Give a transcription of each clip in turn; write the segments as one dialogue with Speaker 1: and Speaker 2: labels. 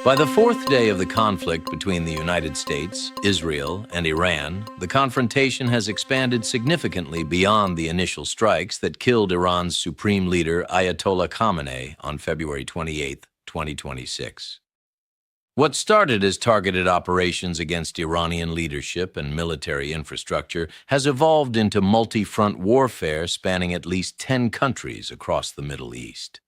Speaker 1: By the fourth day of the conflict between the United States, Israel, and Iran, the confrontation has expanded significantly beyond the initial strikes that killed Iran's supreme leader Ayatollah Khamenei on February 28, 2026. What started as targeted operations against Iranian leadership and military infrastructure has evolved into multi-front warfare spanning at least 10 countries across the Middle East.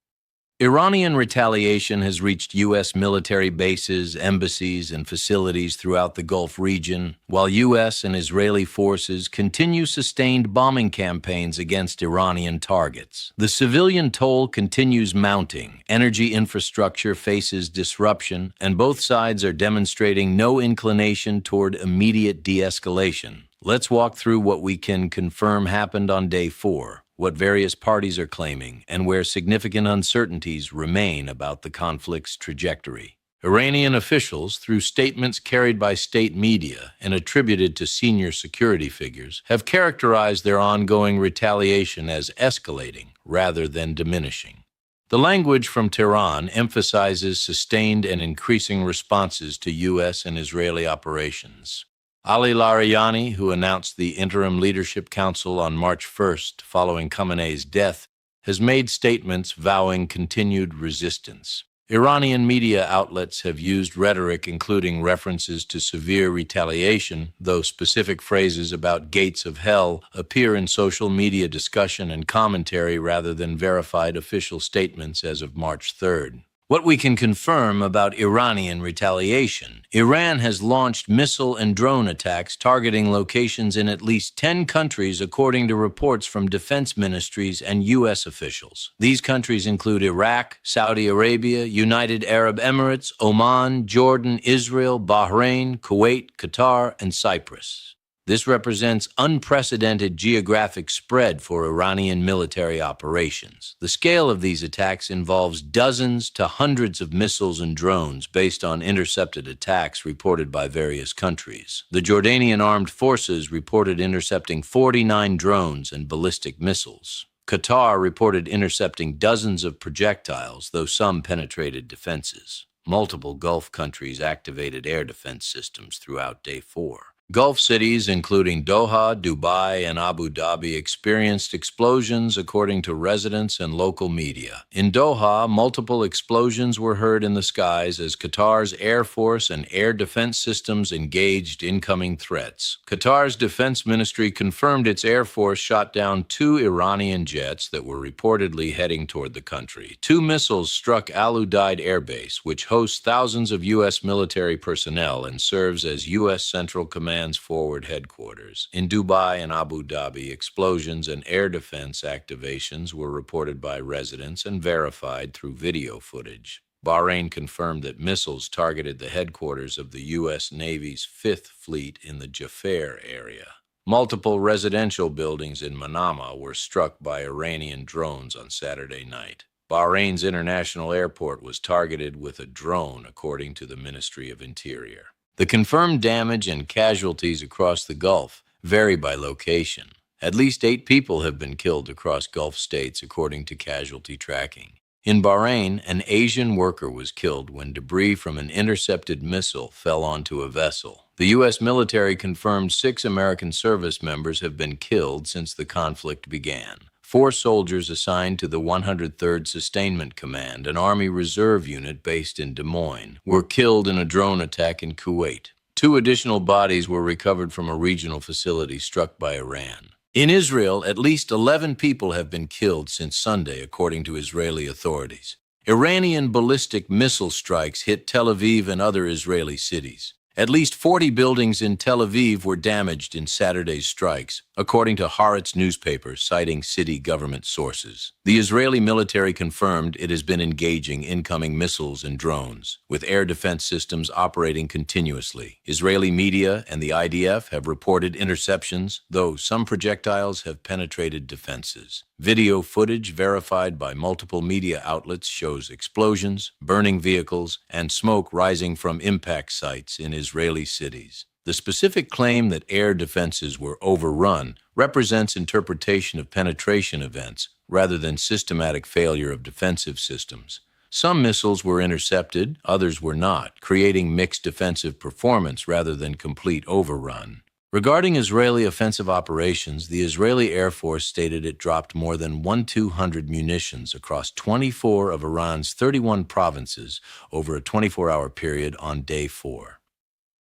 Speaker 1: Iranian retaliation has reached U.S. military bases, embassies, and facilities throughout the Gulf region, while U.S. and Israeli forces continue sustained bombing campaigns against Iranian targets. The civilian toll continues mounting, energy infrastructure faces disruption, and both sides are demonstrating no inclination toward immediate de-escalation. Let's walk through what we can confirm happened on day 4. What various parties are claiming, and where significant uncertainties remain about the conflict's trajectory. Iranian officials, through statements carried by state media and attributed to senior security figures, have characterized their ongoing retaliation as escalating rather than diminishing. The language from Tehran emphasizes sustained and increasing responses to U.S. and Israeli operations. Ali Larijani, who announced the Interim Leadership Council on March 1st following Khamenei's death, has made statements vowing continued resistance. Iranian media outlets have used rhetoric including references to severe retaliation, though specific phrases about gates of hell appear in social media discussion and commentary rather than verified official statements as of March 3rd. What we can confirm about Iranian retaliation: Iran has launched missile and drone attacks targeting locations in at least 10 countries according to reports from defense ministries and U.S. officials. These countries include Iraq, Saudi Arabia, United Arab Emirates, Oman, Jordan, Israel, Bahrain, Kuwait, Qatar, and Cyprus. This represents unprecedented geographic spread for Iranian military operations. The scale of these attacks involves dozens to hundreds of missiles and drones based on intercepted attacks reported by various countries. The Jordanian armed forces reported intercepting 49 drones and ballistic missiles. Qatar reported intercepting dozens of projectiles, though some penetrated defenses. Multiple Gulf countries activated air defense systems throughout day 4. Gulf cities, including Doha, Dubai, and Abu Dhabi, experienced explosions according to residents and local media. In Doha, multiple explosions were heard in the skies as Qatar's Air Force and air defense systems engaged incoming threats. Qatar's defense ministry confirmed its Air Force shot down 2 Iranian jets that were reportedly heading toward the country. 2 missiles struck Udeid Air Base, which hosts thousands of U.S. military personnel and serves as U.S. Central Command's forward headquarters. In Dubai and Abu Dhabi, explosions and air defense activations were reported by residents and verified through video footage. Bahrain confirmed that missiles targeted the headquarters of the U.S. Navy's 5th Fleet in the Jaffa area. Multiple residential buildings in Minab were struck by Iranian drones on Saturday night. Bahrain's international airport was targeted with a drone, according to the Ministry of Interior. The confirmed damage and casualties across the Gulf vary by location. At least 8 people have been killed across Gulf states, according to casualty tracking. In Bahrain, an Asian worker was killed when debris from an intercepted missile fell onto a vessel. The U.S. military confirmed 6 American service members have been killed since the conflict began. 4 soldiers assigned to the 103rd Sustainment Command, an Army Reserve unit based in Des Moines, were killed in a drone attack in Kuwait. 2 additional bodies were recovered from a regional facility struck by Iran. In Israel, at least 11 people have been killed since Sunday, according to Israeli authorities. Iranian ballistic missile strikes hit Tel Aviv and other Israeli cities. At least 40 buildings in Tel Aviv were damaged in Saturday's strikes, according to Haaretz newspaper, citing city government sources. The Israeli military confirmed it has been engaging incoming missiles and drones, with air defense systems operating continuously. Israeli media and the IDF have reported interceptions, though some projectiles have penetrated defenses. Video footage verified by multiple media outlets shows explosions, burning vehicles, and smoke rising from impact sites in Israeli cities. The specific claim that air defenses were overrun represents interpretation of penetration events rather than systematic failure of defensive systems. Some missiles were intercepted, others were not, creating mixed defensive performance rather than complete overrun. Regarding Israeli offensive operations, the Israeli Air Force stated it dropped more than 1,200 munitions across 24 of Iran's 31 provinces over a 24-hour period on day 4.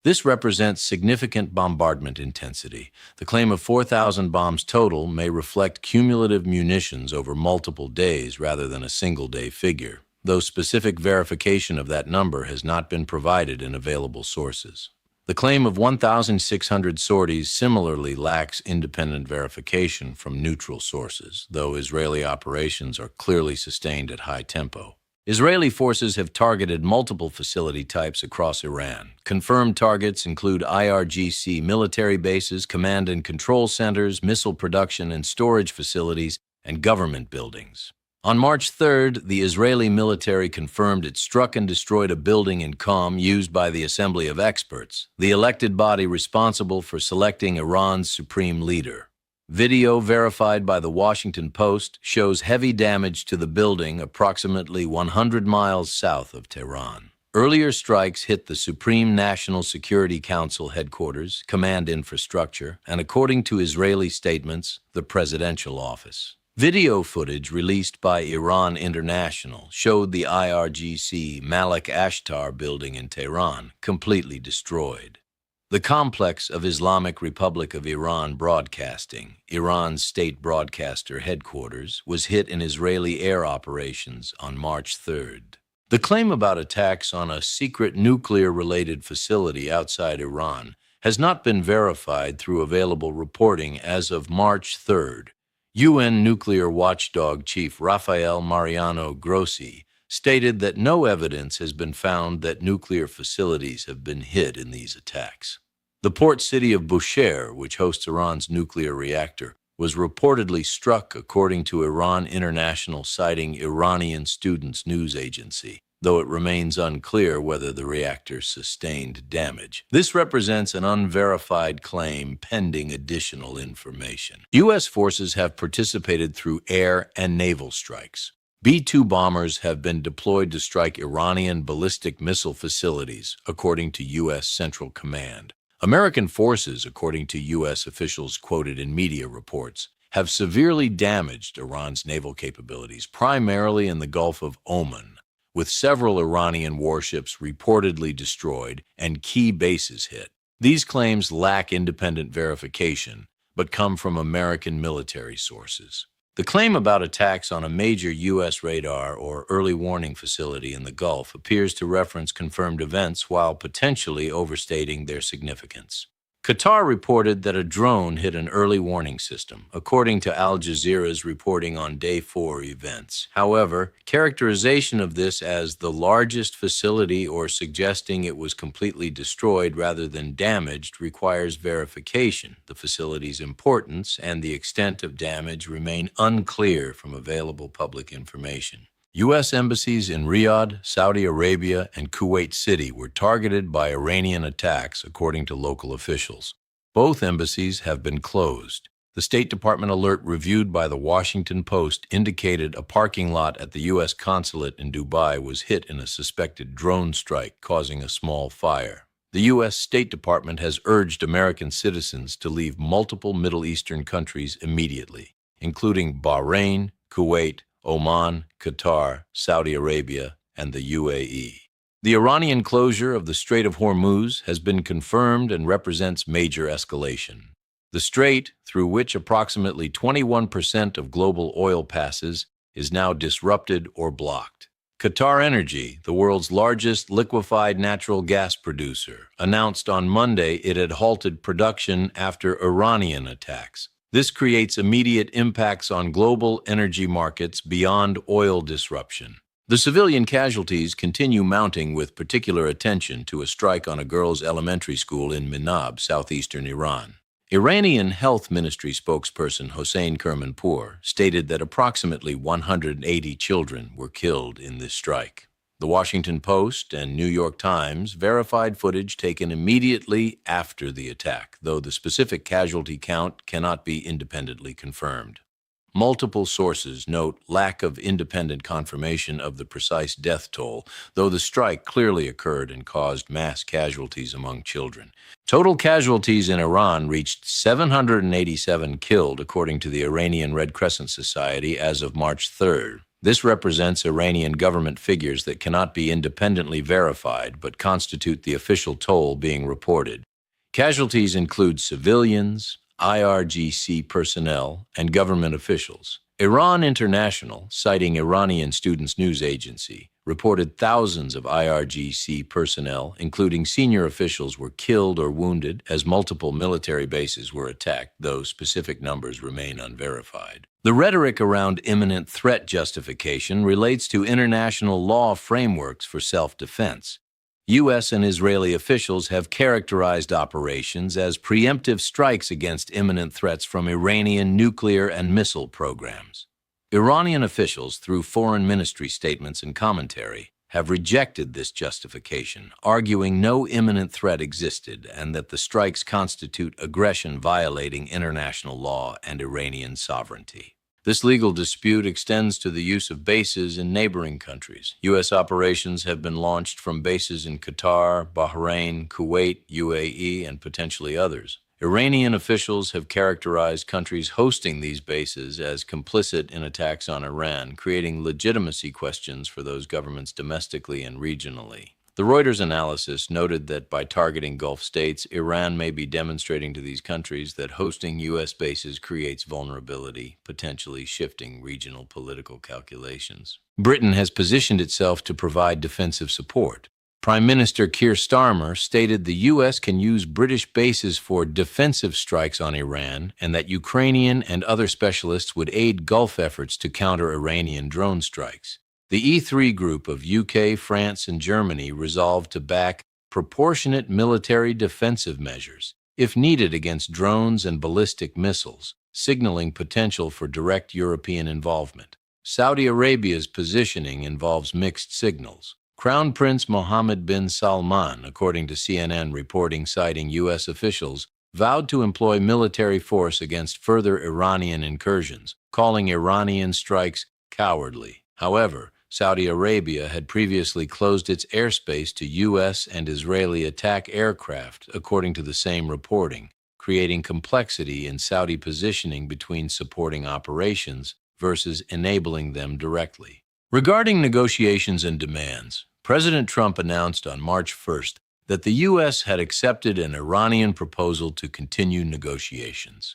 Speaker 1: This represents significant bombardment intensity. The claim of 4,000 bombs total may reflect cumulative munitions over multiple days rather than a single-day figure, though specific verification of that number has not been provided in available sources. The claim of 1,600 sorties similarly lacks independent verification from neutral sources, though Israeli operations are clearly sustained at high tempo. Israeli forces have targeted multiple facility types across Iran. Confirmed targets include IRGC military bases, command and control centers, missile production and storage facilities, and government buildings. On March 3rd, the Israeli military confirmed it struck and destroyed a building in Qom used by the Assembly of Experts, the elected body responsible for selecting Iran's supreme leader. Video verified by the Washington Post shows heavy damage to the building approximately 100 miles south of Tehran. Earlier strikes hit the Supreme National Security Council headquarters, command infrastructure, and according to Israeli statements, the presidential office. Video footage released by Iran International showed the IRGC Malik Ashtar building in Tehran completely destroyed. The complex of Islamic Republic of Iran Broadcasting, Iran's state broadcaster headquarters, was hit in Israeli air operations on March 3rd. The claim about attacks on a secret nuclear-related facility outside Iran has not been verified through available reporting as of March 3rd. UN nuclear watchdog chief Rafael Mariano Grossi stated that no evidence has been found that nuclear facilities have been hit in these attacks. The port city of Bushehr, which hosts Iran's nuclear reactor, was reportedly struck according to Iran International, citing Iranian Students News Agency, though it remains unclear whether the reactor sustained damage. This represents an unverified claim pending additional information. U.S. forces have participated through air and naval strikes. B-2 bombers have been deployed to strike Iranian ballistic missile facilities, according to U.S. Central Command. American forces, according to U.S. officials quoted in media reports, have severely damaged Iran's naval capabilities, primarily in the Gulf of Oman, with several Iranian warships reportedly destroyed and key bases hit. These claims lack independent verification, but come from American military sources. The claim about attacks on a major U.S. radar or early warning facility in the Gulf appears to reference confirmed events while potentially overstating their significance. Qatar reported that a drone hit an early warning system, according to Al Jazeera's reporting on Day 4 events. However, characterization of this as the largest facility or suggesting it was completely destroyed rather than damaged requires verification. The facility's importance and the extent of damage remain unclear from available public information. U.S. embassies in Riyadh, Saudi Arabia, and Kuwait City were targeted by Iranian attacks, according to local officials. Both embassies have been closed. The State Department alert reviewed by the Washington Post indicated a parking lot at the U.S. consulate in Dubai was hit in a suspected drone strike, causing a small fire. The U.S. State Department has urged American citizens to leave multiple Middle Eastern countries immediately, including Bahrain, Kuwait, Oman, Qatar, Saudi Arabia, and the UAE. The Iranian closure of the Strait of Hormuz has been confirmed and represents major escalation. The strait, through which approximately 21% of global oil passes, is now disrupted or blocked. QatarEnergy, the world's largest liquefied natural gas producer, announced on Monday it had halted production after Iranian attacks. This creates immediate impacts on global energy markets beyond oil disruption. The civilian casualties continue mounting, with particular attention to a strike on a girls' elementary school in Minab, southeastern Iran. Iranian Health Ministry spokesperson Hossein Kermanpour stated that approximately 180 children were killed in this strike. The Washington Post and New York Times verified footage taken immediately after the attack, though the specific casualty count cannot be independently confirmed. Multiple sources note lack of independent confirmation of the precise death toll, though the strike clearly occurred and caused mass casualties among children. Total casualties in Iran reached 787 killed, according to the Iranian Red Crescent Society as of March 3rd. This represents Iranian government figures that cannot be independently verified but constitute the official toll being reported. Casualties include civilians, IRGC personnel, and government officials. Iran International, citing Iranian Students News Agency, reported thousands of IRGC personnel, including senior officials, were killed or wounded as multiple military bases were attacked, though specific numbers remain unverified. The rhetoric around imminent threat justification relates to international law frameworks for self-defense. U.S. and Israeli officials have characterized operations as preemptive strikes against imminent threats from Iranian nuclear and missile programs. Iranian officials, through foreign ministry statements and commentary, have rejected this justification, arguing no imminent threat existed and that the strikes constitute aggression violating international law and Iranian sovereignty. This legal dispute extends to the use of bases in neighboring countries. U.S. operations have been launched from bases in Qatar, Bahrain, Kuwait, UAE, and potentially others. Iranian officials have characterized countries hosting these bases as complicit in attacks on Iran, creating legitimacy questions for those governments domestically and regionally. The Reuters analysis noted that by targeting Gulf states, Iran may be demonstrating to these countries that hosting U.S. bases creates vulnerability, potentially shifting regional political calculations. Britain has positioned itself to provide defensive support. Prime Minister Keir Starmer stated the U.S. can use British bases for defensive strikes on Iran and that Ukrainian and other specialists would aid Gulf efforts to counter Iranian drone strikes. The E3 group of UK, France, and Germany resolved to back proportionate military defensive measures, if needed, against drones and ballistic missiles, signaling potential for direct European involvement. Saudi Arabia's positioning involves mixed signals. Crown Prince Mohammed bin Salman, according to CNN reporting citing U.S. officials, vowed to employ military force against further Iranian incursions, calling Iranian strikes cowardly. However, Saudi Arabia had previously closed its airspace to U.S. and Israeli attack aircraft, according to the same reporting, creating complexity in Saudi positioning between supporting operations versus enabling them directly. Regarding negotiations and demands, President Trump announced on March 1st that the U.S. had accepted an Iranian proposal to continue negotiations.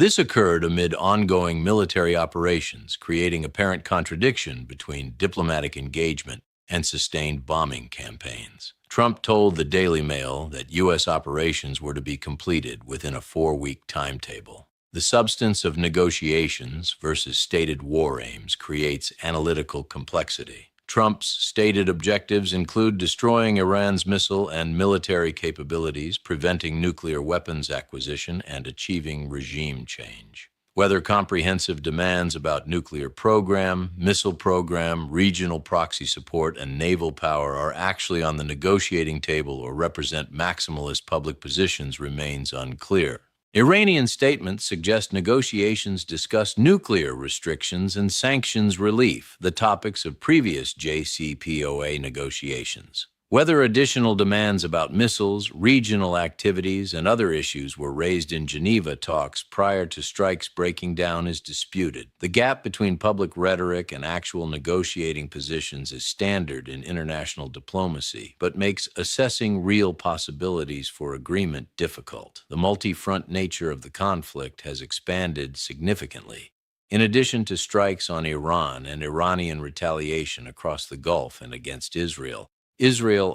Speaker 1: This occurred amid ongoing military operations, creating apparent contradiction between diplomatic engagement and sustained bombing campaigns. Trump told the Daily Mail that U.S. operations were to be completed within a 4-week timetable. The substance of negotiations versus stated war aims creates analytical complexity. Trump's stated objectives include destroying Iran's missile and military capabilities, preventing nuclear weapons acquisition, and achieving regime change. Whether comprehensive demands about nuclear program, missile program, regional proxy support, and naval power are actually on the negotiating table or represent maximalist public positions remains unclear. Iranian statements suggest negotiations discuss nuclear restrictions and sanctions relief, the topics of previous JCPOA negotiations. Whether additional demands about missiles, regional activities, and other issues were raised in Geneva talks prior to strikes breaking down is disputed. The gap between public rhetoric and actual negotiating positions is standard in international diplomacy, but makes assessing real possibilities for agreement difficult. The multi-front nature of the conflict has expanded significantly. In addition to strikes on Iran and Iranian retaliation across the Gulf and against Israel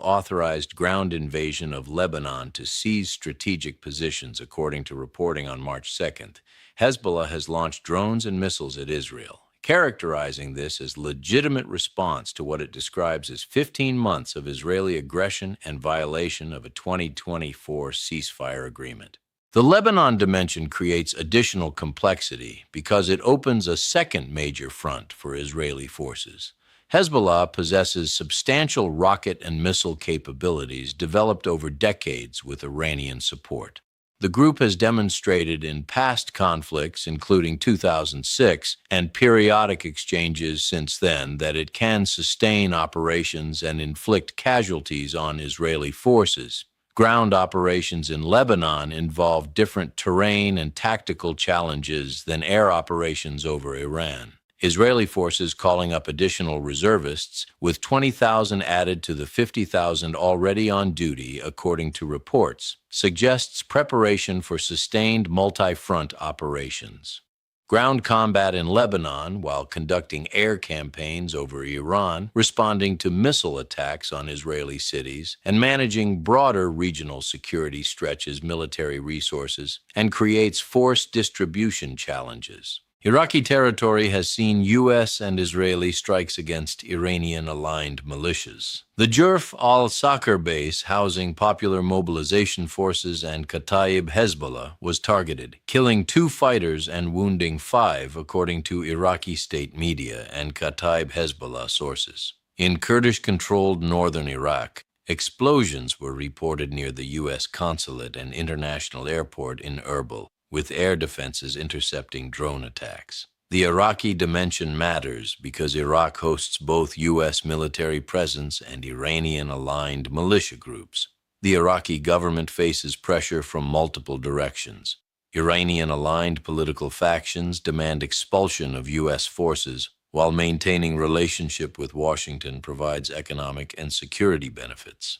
Speaker 1: authorized ground invasion of Lebanon to seize strategic positions, according to reporting on March 2nd. Hezbollah has launched drones and missiles at Israel, characterizing this as legitimate response to what it describes as 15 months of Israeli aggression and violation of a 2024 ceasefire agreement. The Lebanon dimension creates additional complexity because it opens a second major front for Israeli forces. Hezbollah possesses substantial rocket and missile capabilities developed over decades with Iranian support. The group has demonstrated in past conflicts, including 2006, and periodic exchanges since then, that it can sustain operations and inflict casualties on Israeli forces. Ground operations in Lebanon involve different terrain and tactical challenges than air operations over Iran. Israeli forces calling up additional reservists, with 20,000 added to the 50,000 already on duty, according to reports, suggests preparation for sustained multi-front operations. Ground combat in Lebanon, while conducting air campaigns over Iran, responding to missile attacks on Israeli cities, and managing broader regional security stretches military resources and creates force distribution challenges. Iraqi territory has seen U.S. and Israeli strikes against Iranian-aligned militias. The Jerf al-Sakr base, housing popular mobilization forces and Kataib Hezbollah, was targeted, killing 2 fighters and wounding 5, according to Iraqi state media and Kataib Hezbollah sources. In Kurdish-controlled northern Iraq, explosions were reported near the U.S. consulate and international airport in Erbil, with air defenses intercepting drone attacks. The Iraqi dimension matters because Iraq hosts both U.S. military presence and Iranian-aligned militia groups. The Iraqi government faces pressure from multiple directions. Iranian-aligned political factions demand expulsion of U.S. forces, while maintaining relationship with Washington provides economic and security benefits.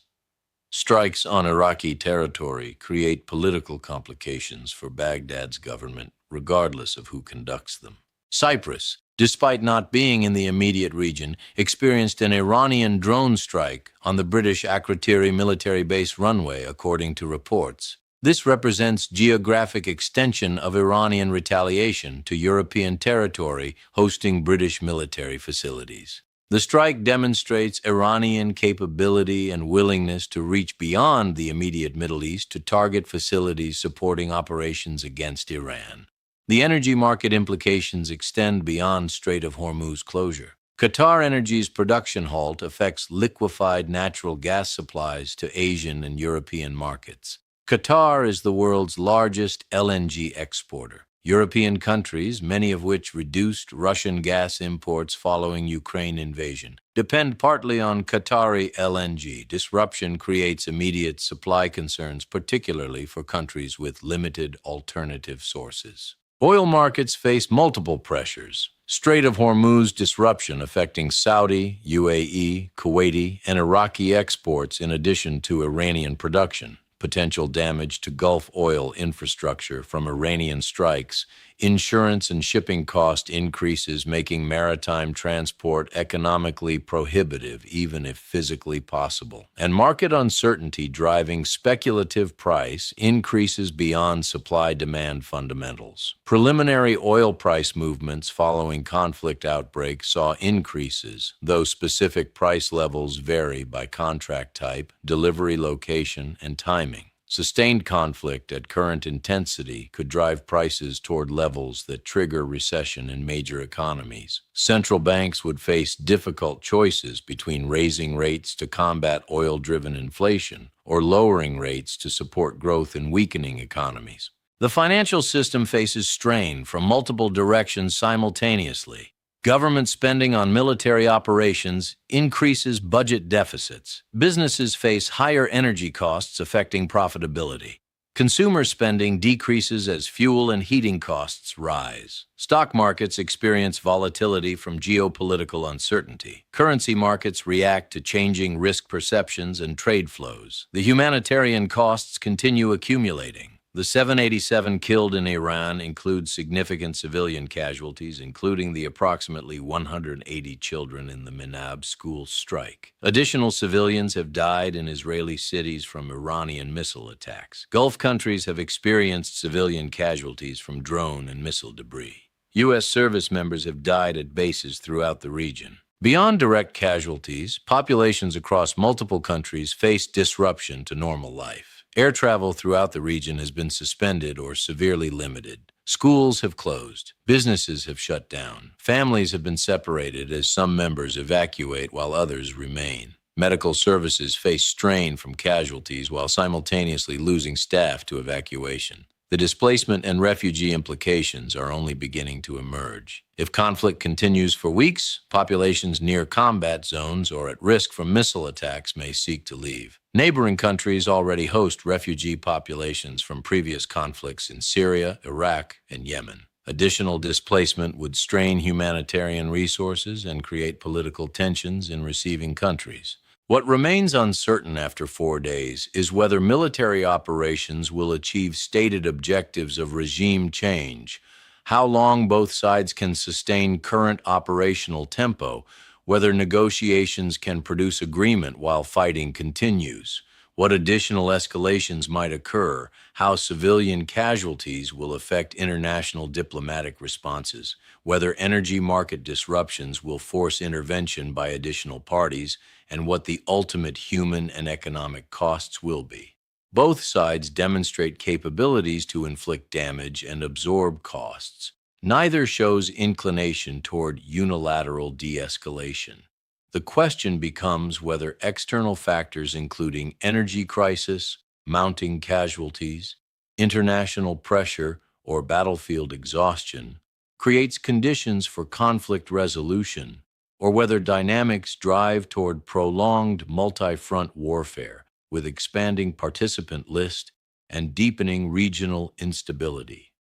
Speaker 1: Strikes on Iraqi territory create political complications for Baghdad's government, regardless of who conducts them. Cyprus, despite not being in the immediate region, experienced an Iranian drone strike on the British Akrotiri military base runway, according to reports. This represents geographic extension of Iranian retaliation to European territory hosting British military facilities. The strike demonstrates Iranian capability and willingness to reach beyond the immediate Middle East to target facilities supporting operations against Iran. The energy market implications extend beyond Strait of Hormuz closure. QatarEnergy's production halt affects liquefied natural gas supplies to Asian and European markets. Qatar is the world's largest LNG exporter. European countries, many of which reduced Russian gas imports following Ukraine invasion, depend partly on Qatari LNG. Disruption creates immediate supply concerns, particularly for countries with limited alternative sources. Oil markets face multiple pressures. Strait of Hormuz disruption affecting Saudi, UAE, Kuwaiti, and Iraqi exports in addition to Iranian production. Potential damage to Gulf oil infrastructure from Iranian strikes, insurance and shipping cost increases making maritime transport economically prohibitive even if physically possible, and market uncertainty driving speculative price increases beyond supply-demand fundamentals. Preliminary oil price movements following conflict outbreaks saw increases, though specific price levels vary by contract type, delivery location, and timing. Sustained conflict at current intensity could drive prices toward levels that trigger recession in major economies. Central banks would face difficult choices between raising rates to combat oil-driven inflation or lowering rates to support growth in weakening economies. The financial system faces strain from multiple directions simultaneously. Government spending on military operations increases budget deficits. Businesses face higher energy costs affecting profitability. Consumer spending decreases as fuel and heating costs rise. Stock markets experience volatility from geopolitical uncertainty. Currency markets react to changing risk perceptions and trade flows. The humanitarian costs continue accumulating. The 787 killed in Iran includes significant civilian casualties, including the approximately 180 children in the Minab school strike. Additional civilians have died in Israeli cities from Iranian missile attacks. Gulf countries have experienced civilian casualties from drone and missile debris. U.S. service members have died at bases throughout the region. Beyond direct casualties, populations across multiple countries face disruption to normal life. Air travel throughout the region has been suspended or severely limited. Schools have closed. Businesses have shut down. Families have been separated as some members evacuate while others remain. Medical services face strain from casualties while simultaneously losing staff to evacuation. The displacement and refugee implications are only beginning to emerge. If conflict continues for weeks, populations near combat zones or at risk from missile attacks may seek to leave. Neighboring countries already host refugee populations from previous conflicts in Syria, Iraq, and Yemen. Additional displacement would strain humanitarian resources and create political tensions in receiving countries. What remains uncertain after 4 days is whether military operations will achieve stated objectives of regime change, how long both sides can sustain current operational tempo, whether negotiations can produce agreement while fighting continues, what additional escalations might occur, how civilian casualties will affect international diplomatic responses, whether energy market disruptions will force intervention by additional parties, and what the ultimate human and economic costs will be. Both sides demonstrate capabilities to inflict damage and absorb costs. Neither shows inclination toward unilateral de-escalation. The question becomes whether external factors including energy crisis, mounting casualties, international pressure, or battlefield exhaustion creates conditions for conflict resolution, or whether dynamics drive toward prolonged multi-front warfare with expanding participant list and deepening regional instability.